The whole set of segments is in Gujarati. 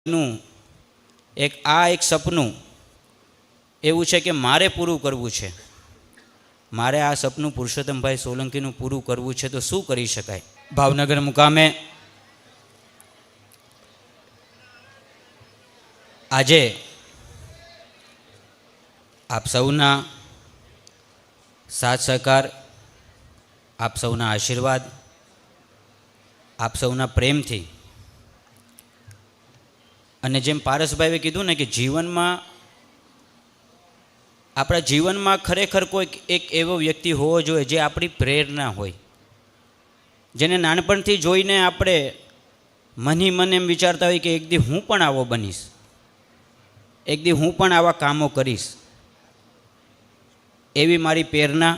નું એક સપનું એવું છે કે મારે પૂરું કરવું છે. મારે આ સપનું પુરુષોત્તમભાઈ સોલંકીનું પૂરું કરવું છે તો શું કરી શકાય? ભાવનગર મુકામે આજે આપ સૌના સાથ સહકાર, આપ સૌના આશીર્વાદ, આપ સૌના પ્રેમથી અને જેમ પારસભાઈએ કીધું ને કે જીવનમાં આપણા જીવનમાં ખરેખર કોઈક એક એવો વ્યક્તિ હોવો જોઈએ જે આપણી પ્રેરણા હોય, જેને નાનપણથી જોઈને આપણે મન એમ વિચારતા હોય કે એક દી હું પણ આવો બનીશ, એક દી હું પણ આવા કામો કરીશ. એવી મારી પ્રેરણા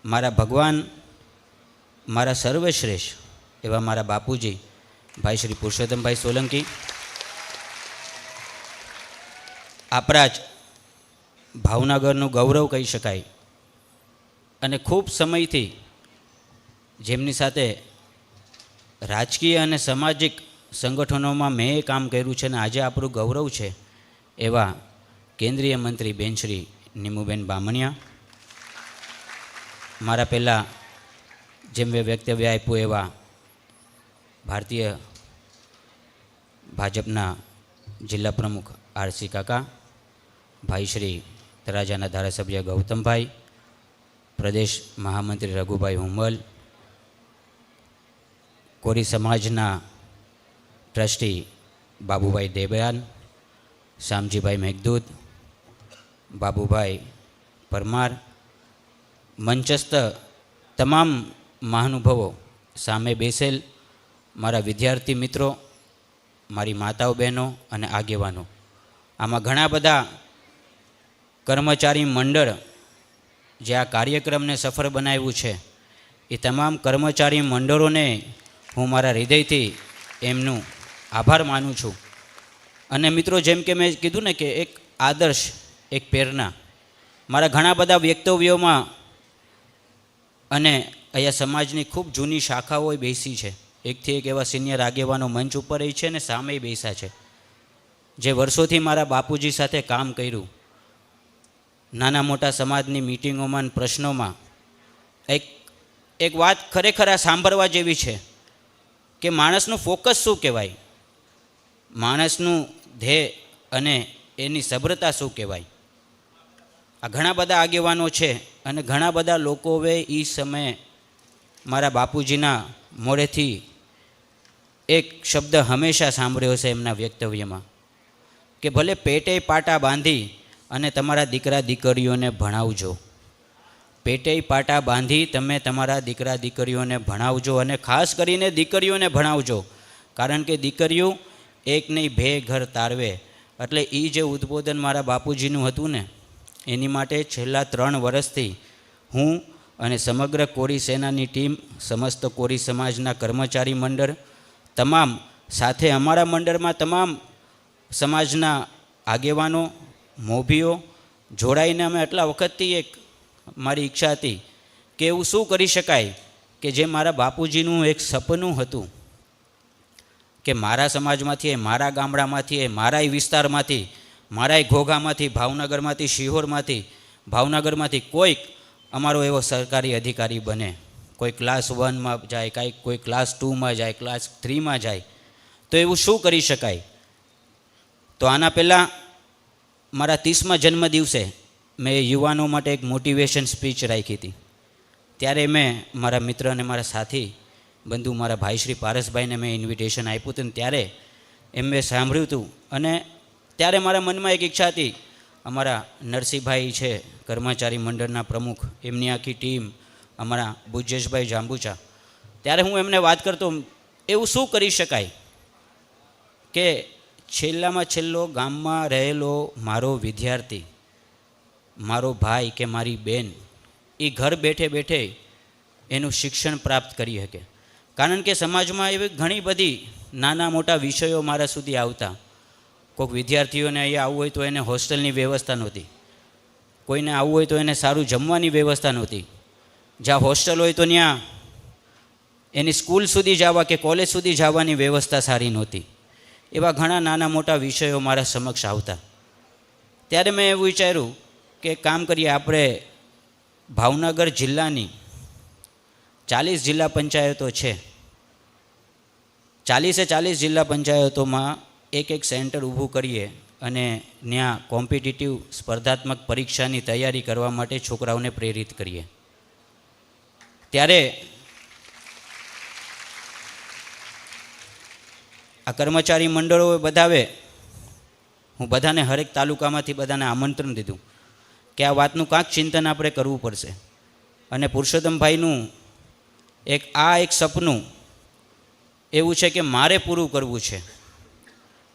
મારા ભગવાન, મારા સર્વશ્રેષ્ઠ એવા મારા બાપુજી ભાઈ શ્રી પુરુષોત્તમભાઈ સોલંકી, આપણા જ ભાવનગરનું ગૌરવ કહી શકાય અને ખૂબ સમયથી જેમની સાથે રાજકીય અને સામાજિક સંગઠનોમાં મેં કામ કર્યું છે અને આજે આપણું ગૌરવ છે એવા કેન્દ્રીય મંત્રી બેન શ્રી નીમુબેન બામણિયા, મારા પહેલાં જેમ મેં વક્તવ્ય આપ્યું એવા ભારતીય ભાજપના જિલ્લા પ્રમુખ આરસી કાકા, ભાઈ શ્રી તળાજાના ધારાસભ્ય ગૌતમભાઈ, પ્રદેશ મહામંત્રી રઘુભાઈ હુંમલ, કોરી સમાજના ટ્રસ્ટી બાબુભાઈ દેબયાન, શામજીભાઈ મેઘદૂત, બાબુભાઈ પરમાર, મંચસ્થ તમામ મહાનુભાવો, સામે બેસેલ મારા વિદ્યાર્થી મિત્રો, મારી માતાઓ બહેનો અને આગેવાનો, આમાં ઘણા બધા કર્મચારી મંડળ જે આ કાર્યક્રમને સફળ બનાવ્યું છે એ તમામ કર્મચારી મંડળોને હું મારા હૃદયથી એમનું આભાર માનું છું. અને મિત્રો, જેમ કે મેં કીધું ને કે એક આદર્શ, એક પ્રેરણા મારા ઘણા બધા વક્તવ્યોમાં અને અહીંયા સમાજની ખૂબ જૂની શાખાઓ બેસી છે. એકથી એક એવા સિનિયર આગેવાનો મંચ ઉપર રહી છે અને સામે બેસ્યા છે જે વર્ષોથી મારા બાપુજી સાથે કામ કર્યું. નાના મોટા સમાજની મિટિંગોમાં, પ્રશ્નોમાં એક વાત ખરેખર આ સાંભળવા જેવી છે કે માણસનું ફોકસ શું કહેવાય, માણસનું ધ્યેય અને એની સભ્રતા શું કહેવાય. આ ઘણા બધા આગેવાનો છે અને ઘણા બધા લોકોએ એ સમયે મારા બાપુજીના મોઢેથી એક શબ્દ હંમેશા સાંભળ્યો છે એમના વક્તવ્યમાં કે ભલે પેટે પાટા બાંધી અને તમારા દીકરા દીકરીઓને ભણાવજો, પેટે પાટા બાંધી તમે તમારા દીકરા દીકરીઓને ભણાવજો અને ખાસ કરીને દીકરીઓને ભણાવજો, કારણ કે દીકરીઓ એક નહીં બે ઘર તારવે. એટલે એ જે ઉદ્બોધન મારા બાપુજીનું હતું ને એની માટે છેલ્લા 3 વર્ષથી હું અને સમગ્ર કોરી સેનાની ટીમ, સમસ્ત કોરી સમાજના કર્મચારી મંડળ તમામ સાથે અમારા મંડળમાં તમામ સમાજના આગેવાનો, મોભીઓ જોડાઈને અમે આટલા વખતથી એક મારી ઈચ્છા હતી કે એવું શું કરી શકાય કે જે મારા બાપુજીનું એક સપનું હતું કે મારા સમાજમાંથી, મારા ગામડામાંથી, મારા વિસ્તારમાંથી, મારા ઘોઘામાંથી, ભાવનગરમાંથી, શિહોરમાંથી, ભાવનગરમાંથી કોઈક અમારો એવો સરકારી અધિકારી બને. કોઈ ક્લાસ 1માં જાય, કાંઈક કોઈ ક્લાસ 2માં જાય, ક્લાસ 3માં જાય. તો એવું શું કરી શકાય? તો આના પહેલાં મારા 30મા જન્મદિવસે મેં યુવાનો માટે એક મોટિવેશન સ્પીચ રાખી હતી. ત્યારે મેં મારા મિત્ર અને મારા સાથી બંધુ મારા ભાઈ શ્રી પારસભાઈને મેં ઇન્વિટેશન આપ્યું હતું. ત્યારે એમ મેં સાંભળ્યું હતું અને ત્યારે મારા મનમાં એક ઈચ્છા હતી, અમારા નરસિંહભાઈ છે કર્મચારી મંડળના પ્રમુખ, એમની આખી ટીમ, અમારા બુજેશભાઈ જાંબુચા, ત્યારે હું એમને વાત કરતો એવું શું કરી શકાય કે છેલ્લામાં છેલ્લો ગામમાં રહેલો મારો વિદ્યાર્થી, મારો ભાઈ કે મારી બેન એ ઘર બેઠે બેઠે એનું શિક્ષણ પ્રાપ્ત કરી શકે. કારણ કે સમાજમાં એવી ઘણી બધી નાના મોટા વિષયો મારા સુધી આવતા. કોઈક વિદ્યાર્થીઓને અહીંયા આવવું હોય તો એને હોસ્ટેલની વ્યવસ્થા નહોતી, કોઈને આવવું હોય તો એને સારું જમવાની વ્યવસ્થા નહોતી, જ્યાં હોસ્ટેલ હોય તો ત્યાં એની સ્કૂલ સુધી જવા કે કોલેજ સુધી જવાની વ્યવસ્થા સારી નહોતી. એવા ઘણા નાના મોટા વિષયો મારા સમક્ષ આવતા. ત્યારે મેં એવું વિચાર્યું કે કામ કરીએ, આપણે ભાવનગર જિલ્લાની 40 જિલ્લા પંચાયતો છે, 40 જિલ્લા પંચાયતોમાં એક સેન્ટર ઊભું કરીએ અને ત્યાં કોમ્પિટિટિવ સ્પર્ધાત્મક પરીક્ષાની તૈયારી કરવા માટે છોકરાઓને પ્રેરિત કરીએ. ત્યારે આ કર્મચારી મંડળો બધાવે હું બધાને હરેક તાલુકામાંથી બધાને આમંત્રણ દીધું કે આ વાતનું કાંક ચિંતન આપણે કરવું પડશે. અને પુરુષોત્તમભાઈનું એક સપનું એવું છે કે મારે પૂરું કરવું છે.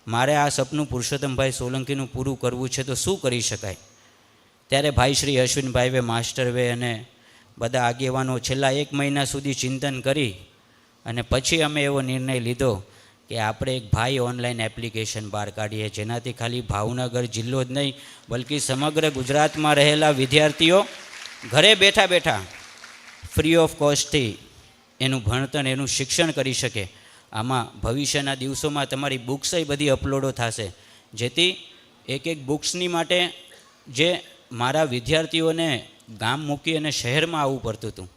મારે આ સપનું પુરુષોત્તમભાઈ સોલંકીનું પૂરું કરવું છે, તો શું કરી શકાય? ત્યારે ભાઈ શ્રી અશ્વિનભાઈ વે, માસ્ટર વે અને બધા આગેવાનો છેલ્લા 1 મહિના સુધી ચિંતન કરી અને પછી અમે એવો નિર્ણય લીધો કે આપણે એક ભાઈ ઓનલાઈન એપ્લિકેશન બહાર કાઢીએ, જેનાથી ખાલી ભાવનગર જિલ્લો જ નહીં બલ્કિ સમગ્ર ગુજરાતમાં રહેલા વિદ્યાર્થીઓ ઘરે બેઠા બેઠા ફ્રી ઓફ કોસ્ટથી એનું ભણતર, એનું શિક્ષણ કરી શકે. આમાં ભવિષ્યના દિવસોમાં તમારી બુક્સય બધી અપલોડો થશે, જેથી એક બુક્સની માટે જે મારા વિદ્યાર્થીઓને ગામ મૂકી અને શહેરમાં આવવું પડતું હતું,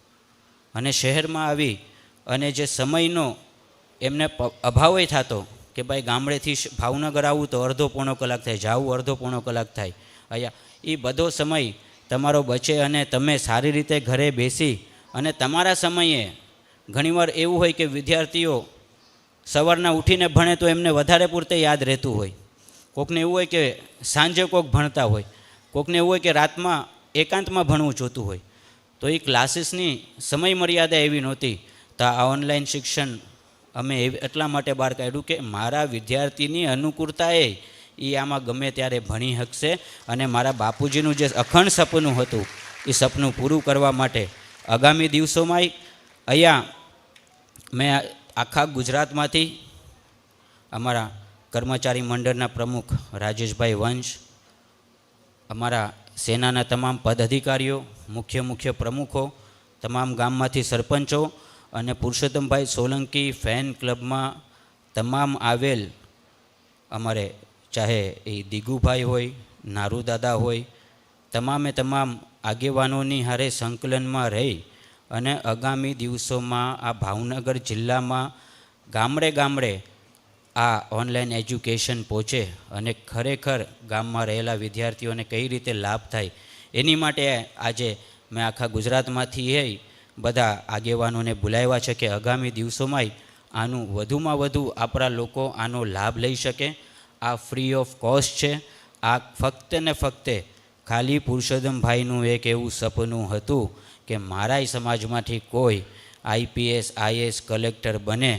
અને શહેરમાં આવી અને જે સમયનો એમને અભાવય થતો કે ભાઈ ગામડેથી ભાવનગર આવવું તો અડધો પોણો કલાક થાય, જાવું અડધો પોણો કલાક થાય, અહીંયા એ બધો સમય તમારો બચે અને તમે સારી રીતે ઘરે બેસી અને તમારા સમયે ઘણીવાર એવું હોય કે વિદ્યાર્થીઓ સવારના ઉઠીને ભણે તો એમને વધારે પૂરતે યાદ રહેતું હોય, કોકને એવું હોય કે સાંજે કોક ભણતા હોય, કોકને એવું હોય કે રાતમાં એકાંતમાં ભણવું જોતું હોય. તો એ ક્લાસીસની સમય મર્યાદા એવી નહોતી. તો આ ઓનલાઈન શિક્ષણ અમે એટલા માટે બહાર કાઢ્યું કે મારા વિદ્યાર્થીની અનુકૂળતાએ એ આમાં ગમે ત્યારે ભણી શકશે અને મારા બાપુજીનું જે અખંડ સપનું હતું એ સપનું પૂરું કરવા માટે આગામી દિવસોમાં અહીંયા મેં આખા ગુજરાતમાંથી અમારા કર્મચારી મંડળના પ્રમુખ રાજેશભાઈ વંશ, અમારા સેનાના તમામ પદાધિકારીઓ, મુખ્ય પ્રમુખો, તમામ ગામમાંથી સરપંચો અને પુરુષોત્તમભાઈ સોલંકી ફેન ક્લબમાં તમામ આવેલ અમારે ચાહે એ દીગુભાઈ હોય, નારુદાદા હોય, તમામ આગેવાનોની હારે સંકલનમાં રહી અને આગામી દિવસોમાં આ ભાવનગર જિલ્લામાં ગામડે આ ઓનલાઈન એજ્યુકેશન પહોંચે અને ખરેખર ગામમાં રહેલા વિદ્યાર્થીઓને કઈ રીતે લાભ થાય, એની માટે આજે મેં આખા ગુજરાતમાંથી બધા આગેવાનોને બોલાવ્યા છે કે આગામી દિવસોમાં આનું વધુમાં વધુ આપણા લોકો આનો લાભ લઈ શકે. આ ફ્રી ઓફ કોસ્ટ છે. આ ફક્ત ને ફક્ત ખાલી પુરુષોત્તમભાઈનું એક એવું સપનું હતું કે મારા સમાજમાંથી કોઈ IPS IAS કલેક્ટર બને